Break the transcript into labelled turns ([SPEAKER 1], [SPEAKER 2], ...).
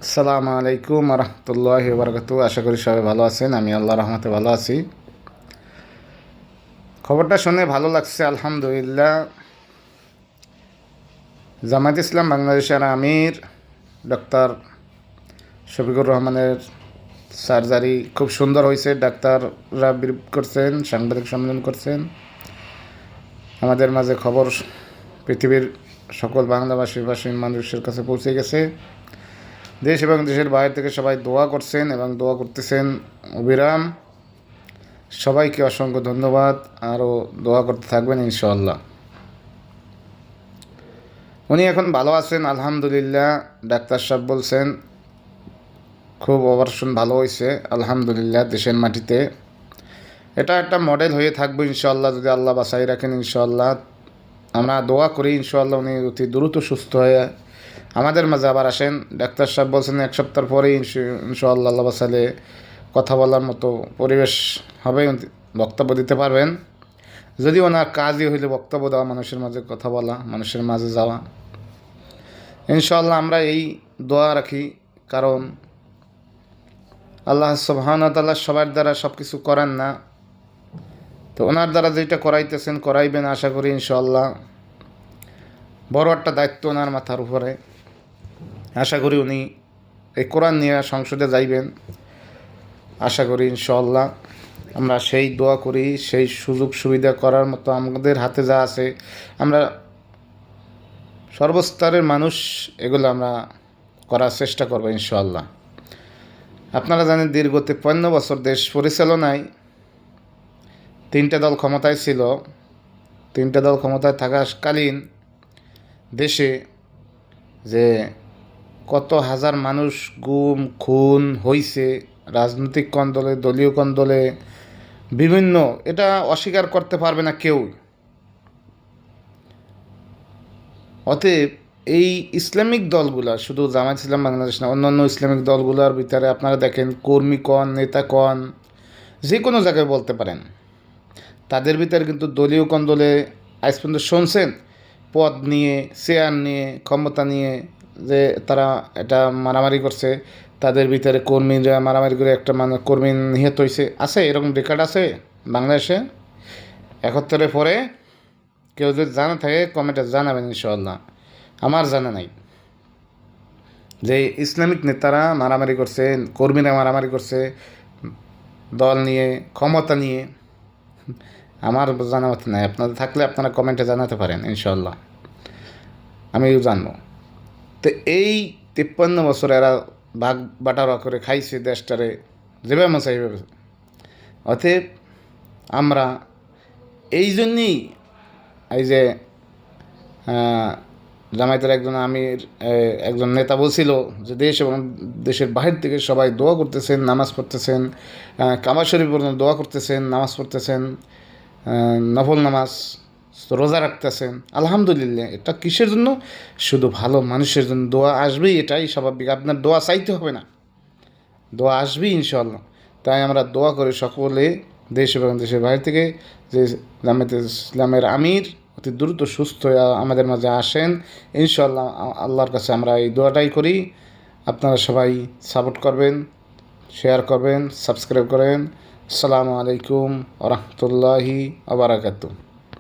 [SPEAKER 1] আসসালামু আলাইকুম রহমতুল্লাহি বারাকাতুহু। আশা করি সবাই ভালো আছেন। আমি আল্লাহর রহমতে ভালো আছি। খবরটা শুনে ভালো লাগছে, আলহামদুলিল্লাহ। জামায়াত ইসলাম বাংলাদেশের আমির ডক্টর শফিকুর রহমানের সার্জারি খুব সুন্দর হয়েছে। ডাক্তাররা ব্রিফ করছেন, সাংবাদিক সম্মেলন করছেন। আমাদের মাঝে খবর পৃথিবীর সকল বাংলাভাষী মানুষের কাছে পৌঁছে গেছে। দেশ এবং দেশের বাইরে থেকে সবাই দোয়া করছেন এবং দোয়া করতেছেন অবিরাম। সবাইকে অসংখ্য ধন্যবাদ। আরও দোয়া করতে থাকবেন ইনশাআল্লাহ। উনি এখন ভালো আছেন আলহামদুলিল্লাহ। ডাক্তার সাহেব বলছেন খুব অপারেশন ভালো হয়েছে আলহামদুলিল্লাহ। দেশের মাটিতে এটা একটা মডেল হয়ে থাকবে ইনশাআল্লাহ, যদি আল্লাহ বাঁচাই রাখেন ইনশাআল্লাহ। আমরা দোয়া করি ইনশাআল্লাহ উনি অতি দ্রুত সুস্থ হয়ে আমাদের মাঝে আবার আসেন। ডাক্তার সাহেব বলছেন এক সপ্তাহ পরেই ইনশাআল্লাহ আল্লাহ বাঁচালে কথা বলার মতো পরিবেশ হবে, বক্তব্য দিতে পারবেন। যদি ওনার কাজই হইলে বক্তব্য দেওয়া, মানুষের মাঝে কথা বলা, মানুষের মাঝে যাওয়া। ইনশাআল্লাহ আমরা এই দোয়া রাখি, কারণ আল্লাহ সুবহানাহু ওয়া তাআলা সবার দ্বারা সব কিছু করেন না। তো ওনার দ্বারা যেটা করাইতেছেন করাইবেন আশা করি ইনশাআল্লাহ। বড় একটা দায়িত্ব ওনার মাথার উপরে। আশা করি উনি এই কোরআন নিয়ে সংসদে যাইবেন আশা করি ইনশাআল্লাহ। আমরা সেই দোয়া করি, সেই সুযোগ সুবিধা করার মতো আমাদের হাতে যা আছে আমরা সর্বস্তরের মানুষ এগুলো আমরা করার চেষ্টা করবো ইনশাআল্লাহ। আপনারা জানেন দীর্ঘ 53 বছর দেশ পরিচালনায় 3টা দল ক্ষমতায় ছিল। 3টা দল ক্ষমতায় থাকাকালীন দেশে যে কত হাজার মানুষ গুম খুন হয়েছে, রাজনৈতিক কোন দলে, দলীয় কোন দলে, বিভিন্ন, এটা অস্বীকার করতে পারবে না কেউ। অতএব এই ইসলামিক দলগুলা, শুধু জামায়াত ইসলাম বাংলাদেশ না, অন্যান্য ইসলামিক দলগুলোর ভিতরে আপনারা দেখেন কর্মী কন, নেতা কন, যে কোনো জায়গায় বলতে পারেন, তাদের ভিতরে কিন্তু দলীয় কোন দলে আজ পর্যন্ত শুনছেন পদ নিয়ে, চেয়ার নিয়ে, ক্ষমতা নিয়ে যে তারা এটা মারামারি করছে, তাদের ভিতরে কর্মীরা মারামারি করে একটা কর্মী নিহত হয়েছে, আছে এরকম রেকর্ড আছে বাংলাদেশে? 71-এর পরে কেউ যদি জানা থাকে কমেন্টে জানাবেন ইনশাআল্লাহ। আমার জানা নাই যে ইসলামিক নেতারা মারামারি করছে, কর্মীরা মারামারি করছে দল নিয়ে, ক্ষমতা নিয়ে। আমার জানা মতো নাই। আপনাদের থাকলে আপনারা কমেন্টে জানাতে পারেন ইনশাআল্লাহ, আমিও জানবো। তো এই 53 বছর এরা ভাগ বাটারা করে খাইছে দেশটারে যেভাবে মশা এইভাবে। অতএব আমরা এই জন্যই এই যে জামায়াতের একজন আমির, একজন নেতা বলছিল যে দেশ এবং দেশের বাহির থেকে সবাই দোয়া করতেছেন, নামাজ পড়তেছেন, কাবা শরীফ পর্যন্ত দোয়া করতেছেন, নামাজ পড়তেছেন, নফল নামাজ, রোজা রাখতেছেন। আলহামদুলিল্লাহ। এটা কিসের জন্য? শুধু ভালো মানুষের জন্য। দোয়া আসবেই, এটাই স্বাভাবিক। আপনার দোয়া চাইতে হবে না, দোয়া আসবেই ইনশাআল্লাহ। তাই আমরা দোয়া করি সকলে, দেশ এবং দেশের বাইরে থেকে, যে জামায়াত ইসলামের আমির অতি দ্রুত সুস্থ হয়ে আমাদের মাঝে আসেন ইনশাআল্লাহ। আল্লাহর কাছে আমরা এই দোয়াটাই করি। আপনারা সবাই সাপোর্ট করবেন, শেয়ার করবেন, সাবস্ক্রাইব করেন। আসসালামু আলাইকুম ওয়া রাহমাতুল্লাহি ওয়া বারাকাতুহু।